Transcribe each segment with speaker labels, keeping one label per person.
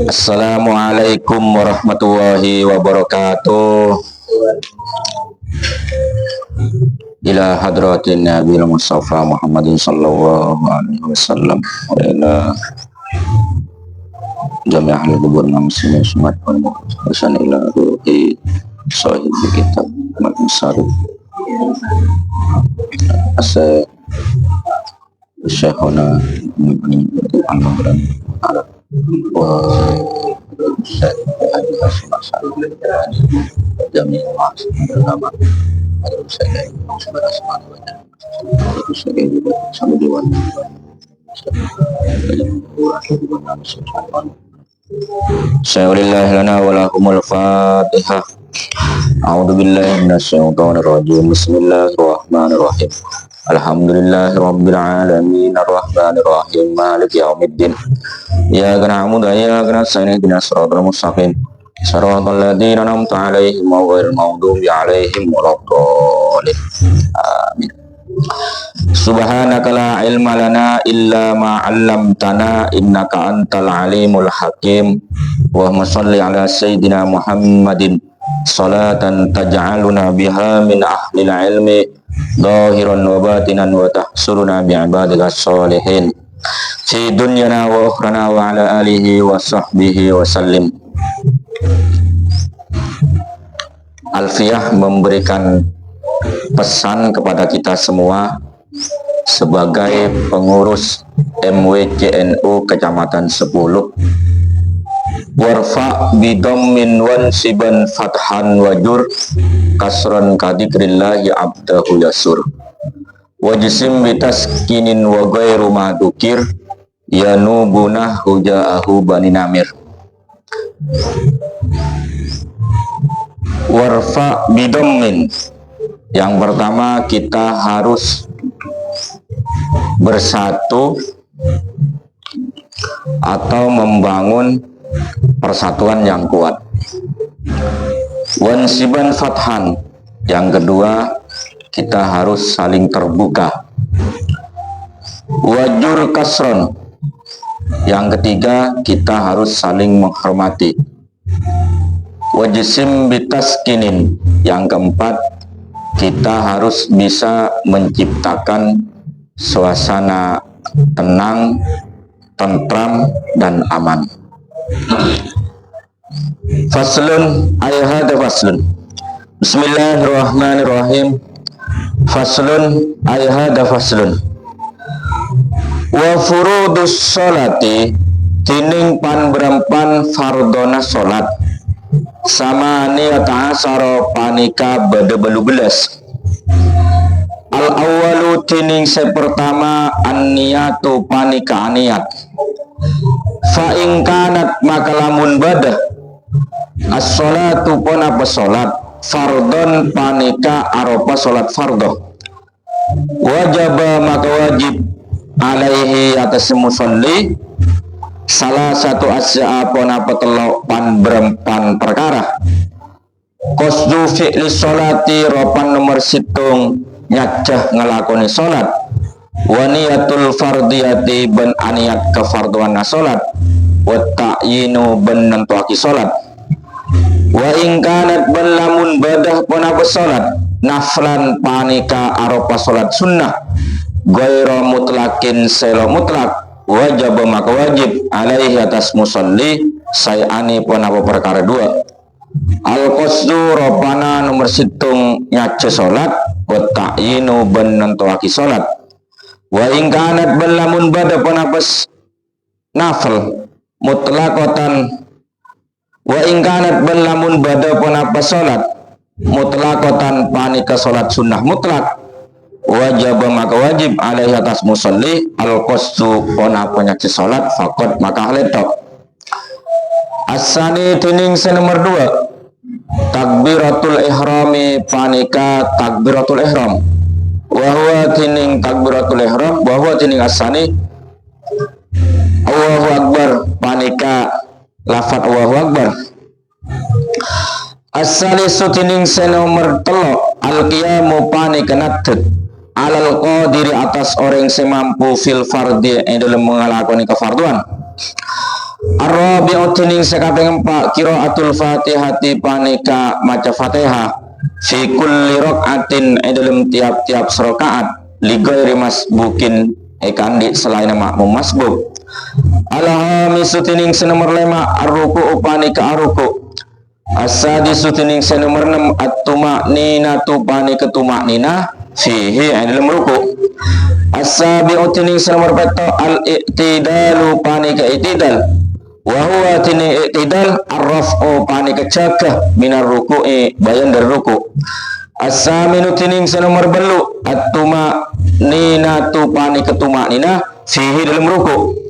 Speaker 1: Assalamualaikum warahmatullahi wabarakatuh. Ila hadratin Nabi Mustafa Muhammadin sallallahu alaihi wasallam wa ila jami' ahli kubur muslimin sumat wal muhsan ila ruhi sahib kitab Al-Ansari Syekhuna Al-Mu'lan wa jami' ulama Syaulillahi lana wa lakumul Fatihah. A'udzu billahi minasyaitonir rajim. Bismillahirrahmanirrahim. Alhamdulillahirabbil alamin arrahmanir rahim maliki yaumiddin. Iyyaka na'budu wa iyyaka nasta'in ihdinas siratal mustaqim. Shiratal ladzina an'amta 'alaihim ghairil maghdubi 'alaihim waladdallin. Amin. Subhanaka la ilma lana illa ma 'allamtana innaka antal alimul hakim. Wa shalli ala sayyidina Muhammadin salatan taj'aluna biha min ahlil ilmi zahiran wa batinan wa tahsuruna bi ibadika sholihin fi dunyana wa ukhrana wa ala alihi wa sahbihi wa sallim. Alfiyah memberikan pesan kepada kita semua sebagai pengurus MWCNU Kecamatan 10. Warfa bidhammin wansiban fathan wajur kasran kadikrillahi abdahu yasur wajsim bitaskinin wa ghairu madukir yanubunah huja'ahu bani namir. Warfa bidhammin, yang pertama kita harus bersatu atau membangun persatuan yang kuat. Wansiban fathan, yang kedua kita harus saling terbuka. Wajur kasron, yang ketiga kita harus saling menghormati. Wajsim bitaskinin, yang keempat kita harus bisa menciptakan suasana tenang, tentram, dan aman. Faslun ayhada faslun. Bismillahirrahmanirrahim. Faslun ayhada faslun. Wa furudus sholati, tining pan berempan fardona sholat sama niyata asaro panika bada belubelas. Al awalu tining sepertama an niyatu panika niat. Fa ingkanat maka lamun badah as-sholatu pun apa sholat fardon panika aropa sholat fardoh wajaba maka wajib alaihi atas musalli salah satu asya pun apa telok pan berempan perkara qasdu fi'li sholati ropan nomor situng nyacah ngelakoni sholat wa niyatul fardiyati ben aniat kefarduan sholat wa ta'yinu ben nentuaki sholat wa ingkanat ben lamun badah pun apa sholat naflan panika aropa sholat sunnah gaira mutlakin selo mutlak wajib maka wajib alaihi atas musalli sayani pun apa perkara dua al qasdu ropana nomor situng nyace sholat wa ta'yinu ben nentuaki sholat wa ingkanat ben lamun badah pun apa nafl mutlakotan wa ingkanat ben lamun badah pun apa sholat mutlakotan panika sholat sunnah mutlak wajib maka wajib alaihi atas musalli al qasdu pun apa nyace sholat fakot maka haletok. Asani tuning nomor 2 takbiratul ihrami panika takbiratul ihram wa huwa tining takbiratul ihram wa huwa tining asani Allahu akbar panika lafaz Allahu akbar. As-salisu tining nomor 3 al qiyamu panika natut alal qadiri atas orang semampu fil fardi dalam mengalakoni kefarduan. Ar-rabi'u tining sekaping 4 qiraatul Fatihati panika maca Fatihah fi kulli raqatin dalam tiap-tiap rakaat li ghairi masbukin kandi selain makmum masbuk. Al-hamisu tining senomor 5 ar-ruku'u panika ar-ruku'. As-sadisu tining senomor 6 at-tuma'ninatu panika tumakninah fihi dalam ruku'. As-sabi'u tining senomor 7 al-i'tidalu panika i'tidal. Wa huwa tini i'tidal ar-raf'u panika cakah minar ruku'i bayan dari ruku'. As-saminu tining senomor 8 at-tuma'ninatu panika tumakninah fihi dalam ruku'.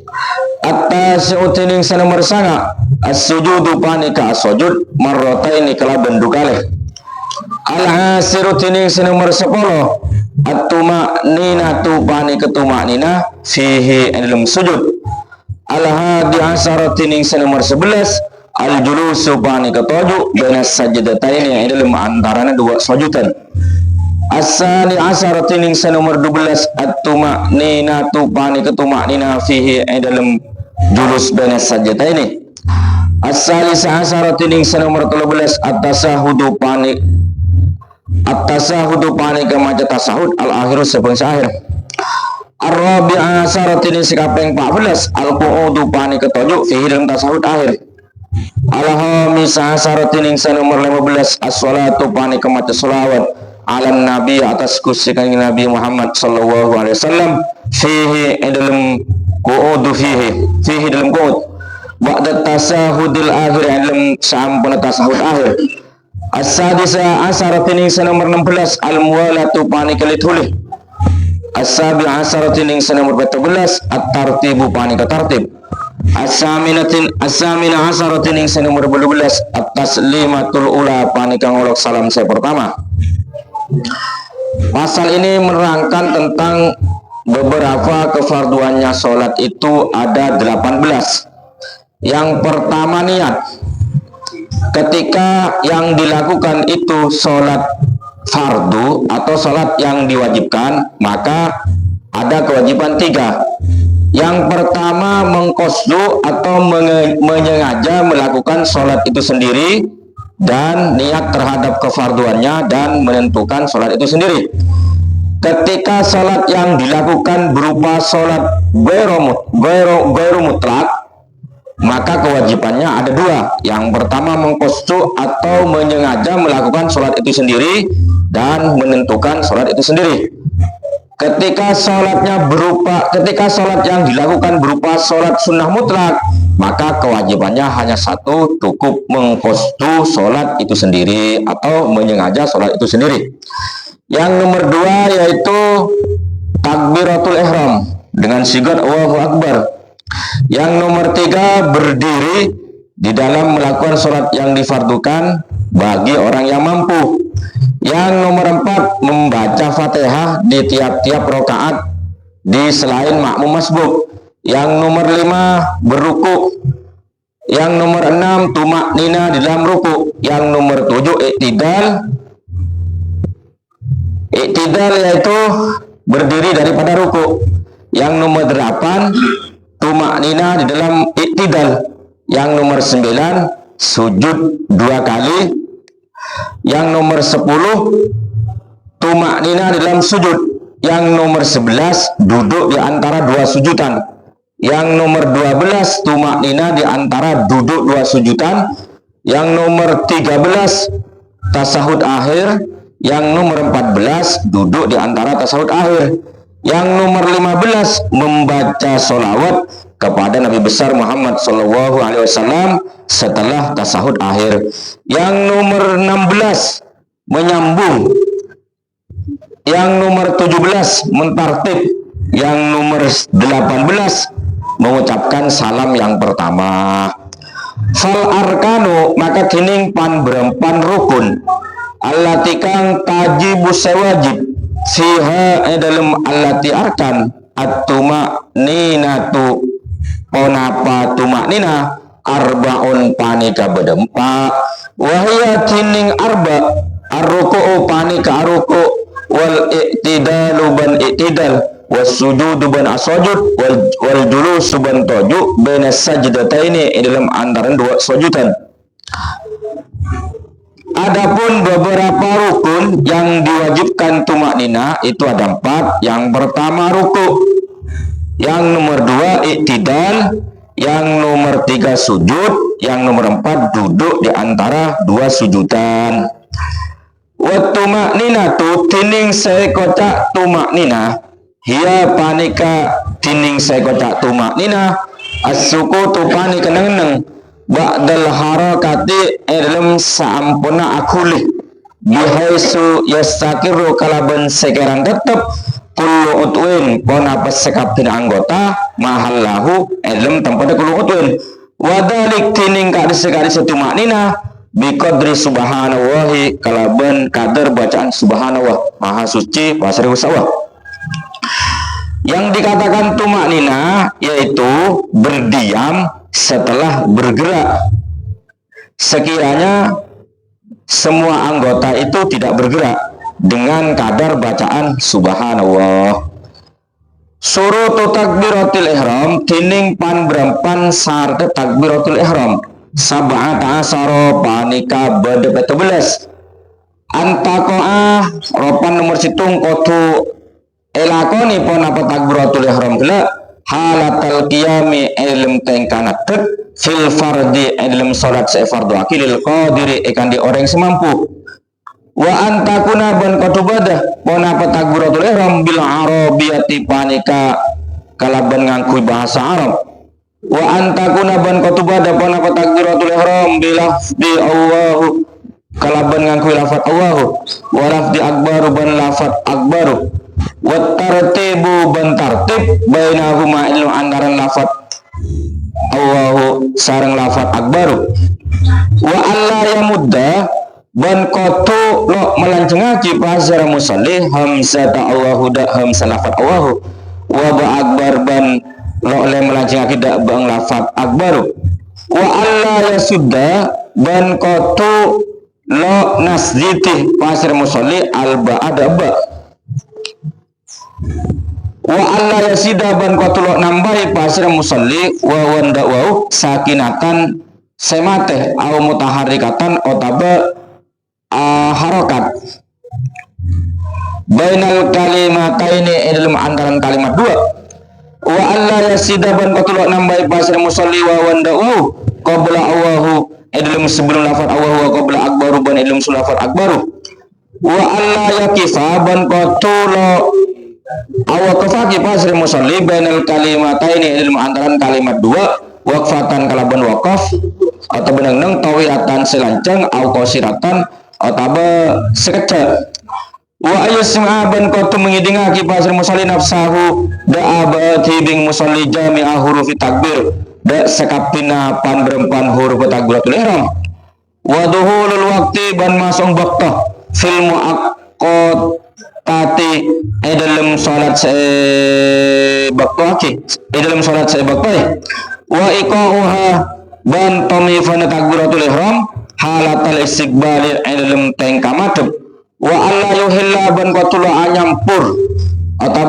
Speaker 1: At-tasi'u tining senomor 9 as-sujudu panika as-sujud marrataini kalaban dukale. Al-asiru tining senomor 10 at-tuma'ninatu panika tumakninah fihi dalam sujud. Al-hadi asara tining senomor 11 al-julusu panika toju baina sajdataini dalam antaranya dua sujudan. As-sani asara tining senomor 12 at-tuma'ninatu panika tumakninah fihi dalam julus baina sajdataini. As-salisa asara tining senomor 13 at-tasahudu panika maca tasahud al-akhiru sebangsa akhir. Ar-rabi'a asara tining sekaping 14 al-qu'udu panika toju fihi dalam tasahud akhir. Al-khamisa asara tining senomor 15 as-salatu panika maca sholawat ala nabi atas kusikan Nabi Muhammad sallallahu alaihi wasallam fihi dalam qu'udu fihi dalam qu'ud ba'da tasahudil akhir dalam sampun tasahud akhir. As-sadisa asara tining senomor 16 al-muwalatu panika litulih. As-sabi'a asara tining senomor 14 at-tartibu panika tartib. As-samina asara tining senomor 12 at-taslimatul ula panika ngolok salam saya pertama. Pasal ini menerangkan tentang beberapa kefarduannya sholat itu ada 18. Yang pertama niat. Ketika yang dilakukan itu sholat fardu atau sholat yang diwajibkan, maka ada kewajiban 3. Yang pertama mengqasdu atau menyengaja melakukan sholat itu sendiri dan niat terhadap kefarduannya dan menentukan sholat itu sendiri. Ketika sholat yang dilakukan berupa sholat ghairu mutlak, maka kewajibannya ada 2. Yang pertama mengqasdu atau menyengaja melakukan sholat itu sendiri dan menentukan sholat itu sendiri. Ketika sholat yang dilakukan berupa sholat sunnah mutlak, maka kewajibannya hanya 1, cukup mengqasdu sholat itu sendiri atau menyengaja sholat itu sendiri. Yang nomor 2 yaitu takbiratul ihram dengan sigat Allahu Akbar. Yang nomor 3 berdiri di dalam melakukan sholat yang difardukan bagi orang yang mampu. Yang nomor 4 membaca Fatihah di tiap-tiap rakaat di selain makmum masbuk. Yang nomor 5 berruku. Yang nomor 6 tumaknina di dalam ruku. Yang nomor 7 i'tidal yaitu berdiri daripada ruku. Yang nomor 8 tumaknina di dalam i'tidal. Yang nomor 9 sujud 2 kali. Yang nomor 10 tumaknina di dalam sujud. Yang nomor 11 duduk di antara 2 sujudan. Yang nomor 12 tumaknina di antara duduk 2 sujudan. Yang nomor 13 tasahud akhir. Yang nomor 14 duduk di antara tasahud akhir. Yang nomor 15 membaca sholawat kepada Nabi besar Muhammad sallallahu alaihi wasallam setelah tasahud akhir. Yang nomor 16 menyambung. Yang nomor 17 mentartib. Yang nomor 18 mengucapkan salam yang pertama. Fal arkanu maka kining pan berempan rukun allati kang tajibu sewajib fiha dalam allati arkan at-tuma'ninatu onapa tumaknina arbaun panika bedempa wahia tining arba arruku'u panika arruku wal i'tidalu i'tidal wasujudu ban asujud wal julusu ban toju baina sajdataini dalam antara dua sujudan. Adapun beberapa rukun yang diwajibkan tumaknina itu ada 4. Yang pertama ruku, yang nomor 2 i'tidal, yang nomor 3 sujud, yang nomor 4 duduk di antara dua sujudan. Wa tumakninatu tining sekocak tumaknina, hiya panika tining sekocak tumaknina, as-sukutu panika neng ba'dal harakati dalam saampuna akuli bihaisu yastakiru kalaban sekarang tetap kullu utwin pona pesekapin anggota mahallahu dalam tempatnya kullu utwin wadalik tining sekali tumaknina biqadri subhanallahi kalaban kadar bacaan subhanallah maha suci pasri usawah. Yang dikatakan tumaknina yaitu berdiam setelah bergerak, sekiranya semua anggota itu tidak bergerak dengan kadar bacaan subhanallah. Surutu takbiratul ihram tining pan berempan syarat takbiratul ihram sab'ata asara panika bade 17 antakoah ropan nomor situng kotu elakoni pon apa takbiratul ihram gela halatal qiyami ilm tengkana tek fil fardi ilm salat se fardu akilil qadiri ikan di orang semampu wa antakuna ban kotubadah pon apa takbiratul ihram bil arabiyati panika kalaban ngangkui bahasa Arab wa antakuna ban kotubadah pon apa takbiratul ihram bilafdi Allahu kalaban ngangkui lafat Allahu wa lafdi akbaru ban lafat akbaru wa tartibu ban tartib bainahuma ilmu andaran lafat Allahu sareng lafat akbaru wa alla yamudda ban kotu lo melancengaci pasar musalli hamzata Allahu da hamzah lafat Allahu wa ba akbar ban lo le melancengaci da bang lafat akbaru wa alla yasudda ban kotu lo nasditi pasar musalli al ba'ada ba wa alla yasida ban qatulok nambahi pasir musalli wa wanda wau sakinatan semate au mutaharrikatan otaba harokat bainal kalimataini dalam antaran kalimat dua wa alla yasida ban qatulok nambahi pasir musalli wa wanda wau qabla Allahu dalam sebelum lafaz Allahu wa qabla akbaru ban dalam sulafat akbaru wa alla yakifa ban qatulok awakafaki pasir musalli bainal kalimataini ilmu antaran kalimat dua waqfatan kalaban waqaf atau benang-benang tawilatan selancang au qasiratan atau sekecil wa ayasma ban qatu mengidingaki pasir musalli nafsahu da abati bing musalli jami'a hurufi takbir da sekapina pan berempan huruf takbiratul ihram wa duhulul waqti ban masung waqtah fil muaqqat tati dalam salat sebakti dalam salat sebakti wa iqa'uha ban tamifana takbiratul ihram halatal istiqbali dalam tengkamat wa alla yuhilla ban qatula anyampur atau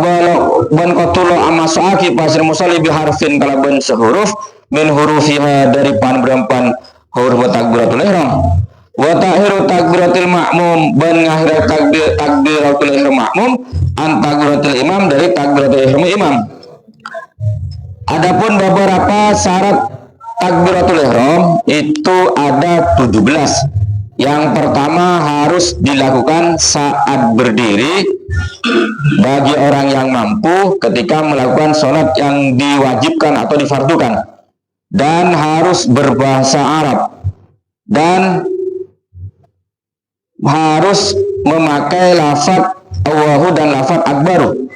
Speaker 1: ban qatula amasaki pasir musalli biharfin kalaban sehuruf min hurufiha dari pan berempan huruf takbiratul ihram wa ta'hiru takbiratul ma'mum ban ngahir takbiratul ihram ma'mum an takbiratul imam dari takbiratul ihram imam. Adapun beberapa syarat takbiratul ihram itu ada 17. Yang pertama harus dilakukan saat berdiri bagi orang yang mampu ketika melakukan sholat yang diwajibkan atau difardukan, dan harus berbahasa Arab, dan harus memakai lafaz Allahu dan lafaz akbaru,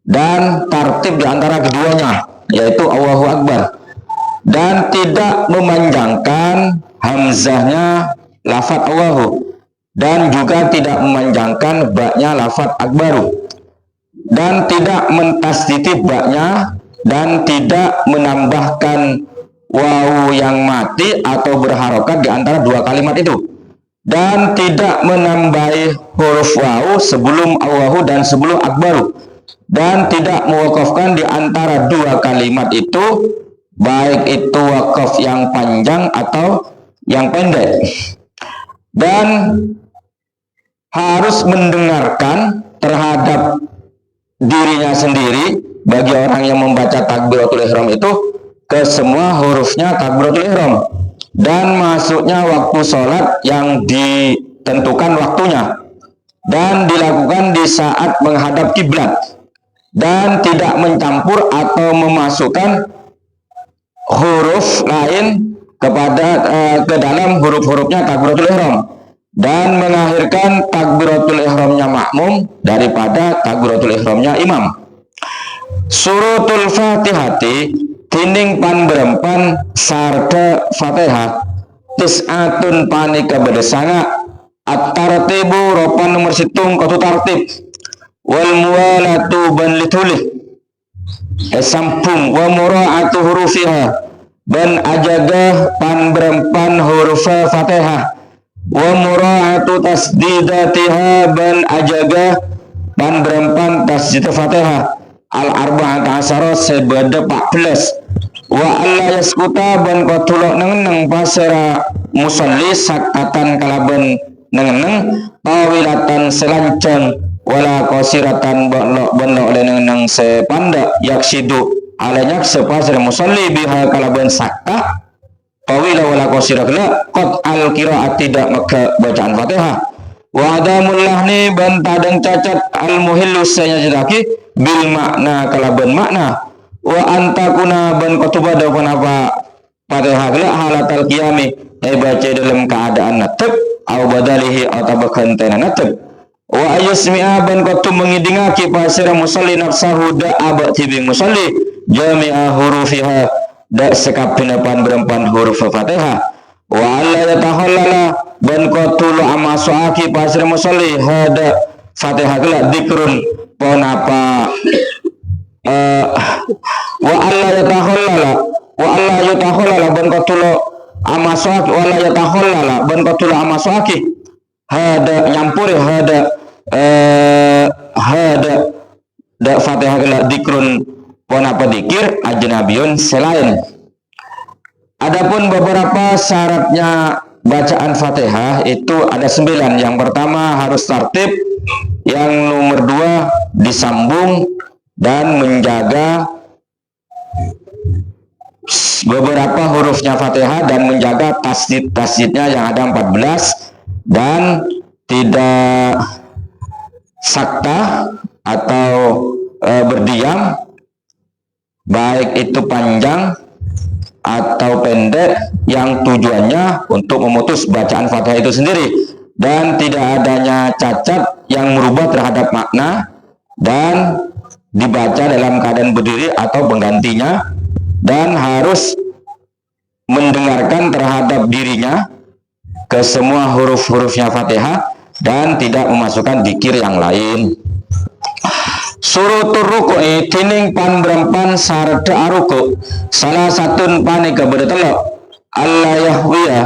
Speaker 1: dan tartib di antara keduanya yaitu Allahu akbar, dan tidak memanjangkan hamzahnya lafaz Allahu, dan juga tidak memanjangkan baknya lafaz akbaru, dan tidak mentasdidi baknya, dan tidak menambahkan wawu yang mati atau berharokat di antara dua kalimat itu, dan tidak menambahi huruf wawu sebelum Allahu dan sebelum akbaru, dan tidak mewakafkan di antara dua kalimat itu, baik itu wakaf yang panjang atau yang pendek, dan harus mendengarkan terhadap dirinya sendiri bagi orang yang membaca takbiratul ihram itu ke semua hurufnya takbiratul ihram, dan masuknya waktu sholat yang ditentukan waktunya, dan dilakukan di saat menghadap kiblat, dan tidak mencampur atau memasukkan huruf lain ke dalam huruf-hurufnya takbiratul ihram, dan mengakhirkan takbiratul ihramnya makmum daripada takbiratul ihramnya imam. Suratul Fatihati tining pan berempan sarda Fatihah tis'atun panika bedesanga at-tartibu ropan nomor situng kotu tartib wal muwalatu ban litulih sampung wa mura'atu hurufiha ban ajaga pan berempan huruf Fatihah wa mura'atu tasdidatiha ban ajaga pan berempan tasdid Fatihah al-arba'at asyara sebada 14 wa alla yaskuta ban kotulok neng pasera musalli sakatan kalaban neng tawilatan selancon wala qasiratan balok oleh neng sepanda yaksidu alanya sepasera musalli biha kalaban sakta tawila wala qasirakla qad al-qira'at tidak maka bacaan Fatihah wa adamul lahni ban tadang cacat al-muhillu sayajidaki bil makna kalaban makna wa antakuna ban kotubada panapa Fatihah la halatal qiyami baca dalam keadaan natib au badalihi atau bakantena natib wa ayusmi'a ban kotu mengidingaki pasira musalli nafsahu da abad tibi musalli jami'a hurufiha da sekapina pan berempan huruf Fatihah wa alla yatahallala ban kotu lo amasuaki pasira musalli hada Fatihah la dikrun ponapa wa alla yatahallala ban kotulo amaswaki wa alla yatahallala ban kotulo amaswaki hada nyampuri hada da Fatihah la dikrun ponapa dikir ajnabiyun selain. Adapun beberapa syaratnya bacaan Fatihah itu ada 9. Yang pertama harus tartib, yang nomor 2 disambung dan menjaga beberapa hurufnya Fatihah dan menjaga tasdid-tasdidnya yang ada 14 dan tidak sakta atau berdiam, baik itu panjang atau pendek, yang tujuannya untuk memutus bacaan Fatihah itu sendiri, dan tidak adanya cacat yang merubah terhadap makna, dan dibaca dalam keadaan berdiri atau penggantinya, dan harus mendengarkan terhadap dirinya ke semua huruf-hurufnya Fatihah dan tidak memasukkan dzikir yang lain. Surutur ruku'i tining pan berempan sarda aruku salah satun panika bertelok Allah yahwiya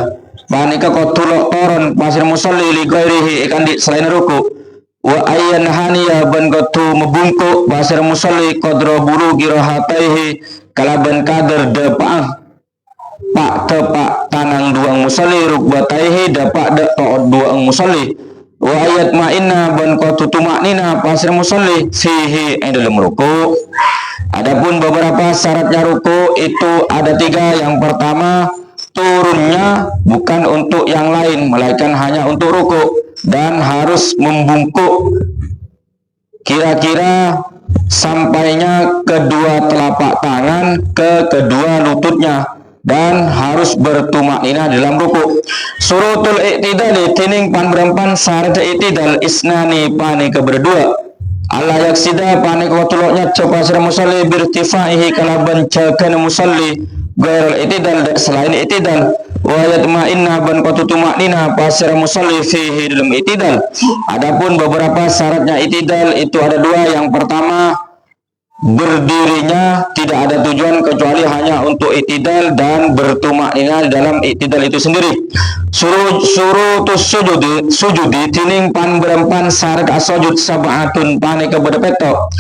Speaker 1: panika kotulok toron pasir musalli li ghairihi ikan di selain ruku wa ayyan haniya ban kotu membungkuk pasir musalli qadra buru girohataihi kalaban kader depaang pak tepak tanang duang musalli rukbataihi dapak dek to'od duang musalli wa ayat ma'inna ban kotu tumaknina pasir musalli fihi dalam ruku. Adapun beberapa syaratnya ruku itu ada 3. Yang pertama, turunnya bukan untuk yang lain melainkan hanya untuk ruku, dan harus membungkuk kira-kira sampainya kedua telapak tangan ke kedua lututnya, dan harus bertumaknina dalam ruku. Surutul i'tidal tining pan berempan syarat i'tidal isnani panika berdua Allah yaksida panika watuloknya coba sira musalli birtifaihi kalaban jagan musalli gairul i'tidal selain i'tidal wa yatma'inna ban tumaknina pasira musalli fihi dalam i'tidal. Adapun beberapa syaratnya i'tidal itu ada 2. Yang pertama, berdirinya tidak ada tujuan kecuali hanya untuk i'tidal dan bertumaknina dalam i'tidal itu sendiri. Surutus sujudi tining pan berempan syarat asujud sab'atun panika berpeto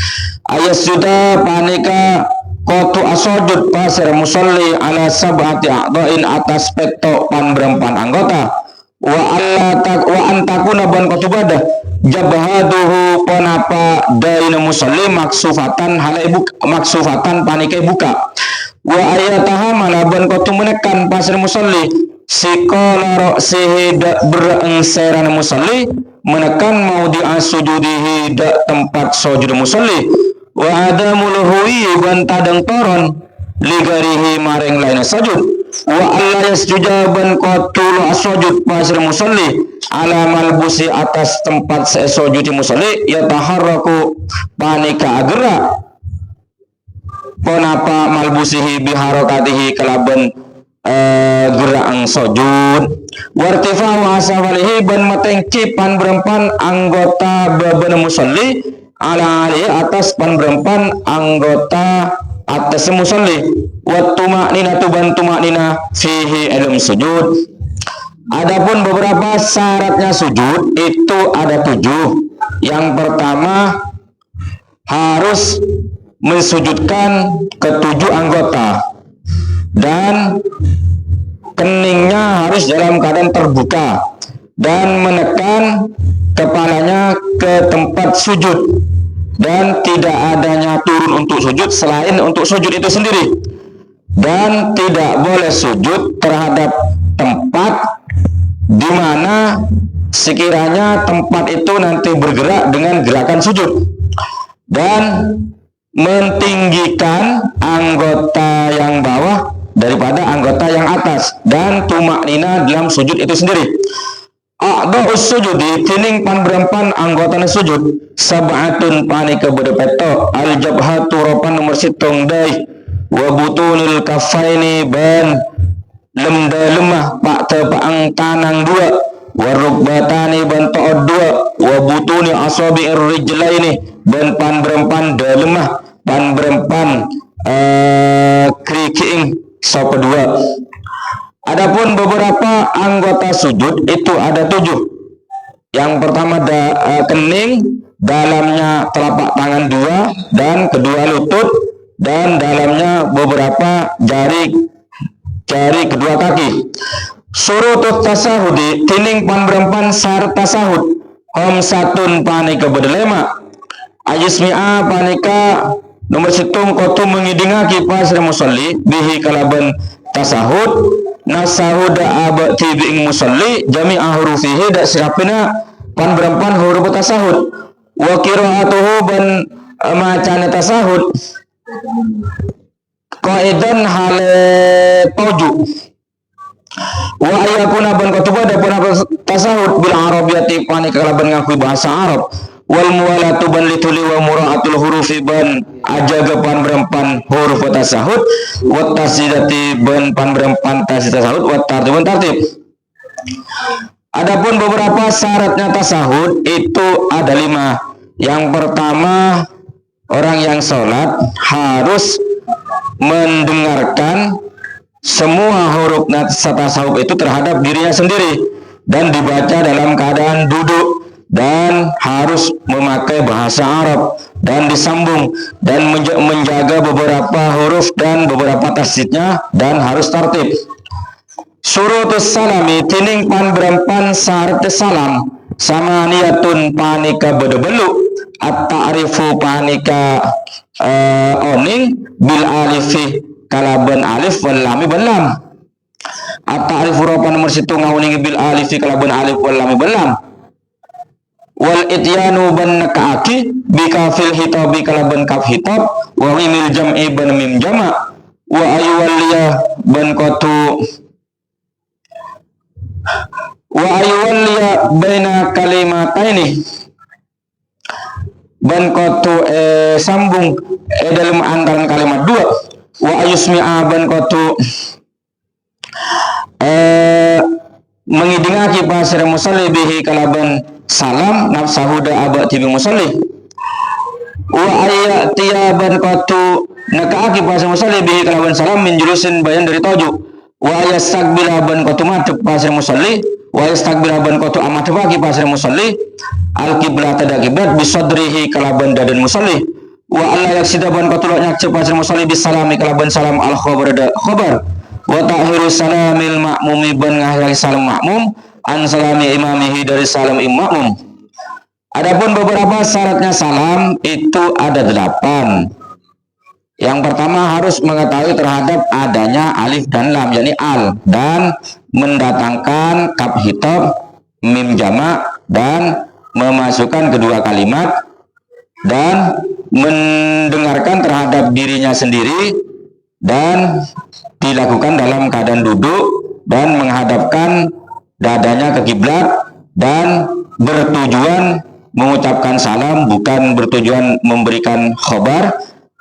Speaker 1: ayat sudah panika kotu asujud pasir musalli ala sab'ati a'dha'in atas peto pan berempan anggota wa antakuna ban kotubadah jabhaduhu panapa daina musalli maksufatan halai maksufatan panikai buka wa ayataha malaban kotu menekan pasir musalli sikola ro'sihi berengseran musalli menekan mau diasujudihi tempat sujud musalli wa adamul huwi ban tadang toron ligarihi maring lain sujud wa alla yasjuda ban qatul asujud pasir musalli ala malbusi atas tempat sujud musalli yataharraku panika agera ponapa malbusihi biharakatihi kalaban gerang sujud wartifa wa asawalihi ban matengki pan berempan anggota baban musalli ala ali atas pan berempan anggota atas musalli wa tumakninatu ban tumaknina fihi ilm sujud. Adapun beberapa syaratnya sujud itu ada 7. Yang pertama harus mensujudkan ketujuh anggota dan keningnya harus dalam keadaan terbuka dan menekan kepalanya ke tempat sujud dan tidak adanya turun untuk sujud selain untuk sujud itu sendiri dan tidak boleh sujud terhadap tempat di mana sekiranya tempat itu nanti bergerak dengan gerakan sujud dan mentinggikan anggota yang bawah daripada anggota yang atas dan tumaknina dalam sujud itu sendiri. A'dha'us sujudi tining pan berempan anggotana sujud sab'atun panika berpeto al jabhatu ropan nomor situng dai wa butunil kafaini ban lemda lemah pak tepaang tanang dua wa rukbatani ban to'od dua wa butuni asabi'ir rijlaini ban pan berempan da lemah pan berempan kriking sapa dua. Adapun beberapa anggota sujud itu ada 7. Yang pertama kening, dalamnya telapak tangan 2 dan kedua lutut dan dalamnya beberapa jari kedua kaki. Surutut tasahudi tining pan berempan syarat tasahud homsatun panika bedelema ayismi'a panika nomor situng kotu mengidingaki pasir musalli bihi kalaban tasahud nasahuda abati bi'ing musalli jami'a hurufihi dak sirapina pan berempan huruf tasahud wa qira'atuhu ban macana tasahud qaidan hale toju wa ayakuna ban kutubah da pun tasahud bil arabiyati panika kalaban ngakui bahasa Arab wal muwalatu ban lituli wa mura'atul hurufi ban ajaga pan berempan huruf tasahud wa tasidati ban pan berempan tasid tasahud wa tartib. Adapun beberapa syaratnya tasahud itu ada 5. Yang pertama, orang yang sholat harus mendengarkan semua huruf tasahud itu terhadap dirinya sendiri dan dibaca dalam keadaan duduk dan harus memakai bahasa Arab dan disambung dan menjaga beberapa huruf dan beberapa tasdidnya dan harus tertib. Surutus salami tining pan berempan syarat salam sama niatun panika bedebelu at-ta'rifu panika oning bil alifi kalaban alif wal lami balam at-ta'rifu ropa nomor situ ngawuning bil alifi kalaban alif wal lami balam wal ityanu ban nakaaki bikafil hitabi kalaban kaf hitab wa mimil jam'i ban mim jama wa ayuwaliyah ban kotu wa ayuwaliyah baina kalimataini ban kotu sambung dalam antara kalimat 2 wa ayusmi'a ban kotu mengidingaki pasir musalli bihi kalaban salam nafsahu da abati bi musalli wa ayatiyaban qatu nakaaki pasir musalli bihi kalawan salam min julusin bayan dari toju wa yastaqbilaban qatu madhep pasir musalli wa yastaqbilaban qatu amadhep bagi pasir musalli al kiblat ada kiblat bisadrihi kalaban dadan musalli wa alla yaksidaban qatu nyacep pasir musalli bisalami kalaban salam al khabar ada khabar wa ta'khiru salamil ma'mumi ban ngakhiri salam makmum an salami imamihi dari salam imam. Adapun beberapa syaratnya salam itu ada 8. Yang pertama harus mengetahui terhadap adanya alif dan lam, yakni al, dan mendatangkan kaf hitab mim jamak dan memasukkan kedua kalimat dan mendengarkan terhadap dirinya sendiri dan dilakukan dalam keadaan duduk dan menghadapkan dadanya ke kiblat dan bertujuan mengucapkan salam bukan bertujuan memberikan khabar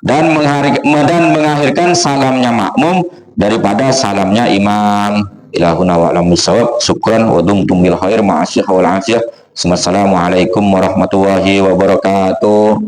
Speaker 1: dan mengakhirkan salamnya makmum daripada salamnya imam. Ilahuna wa alam bisawab. Syukran wa dumtum bil khair ma'asyih wal afiyah. Assalamualaikum warahmatullahi wabarakatuh.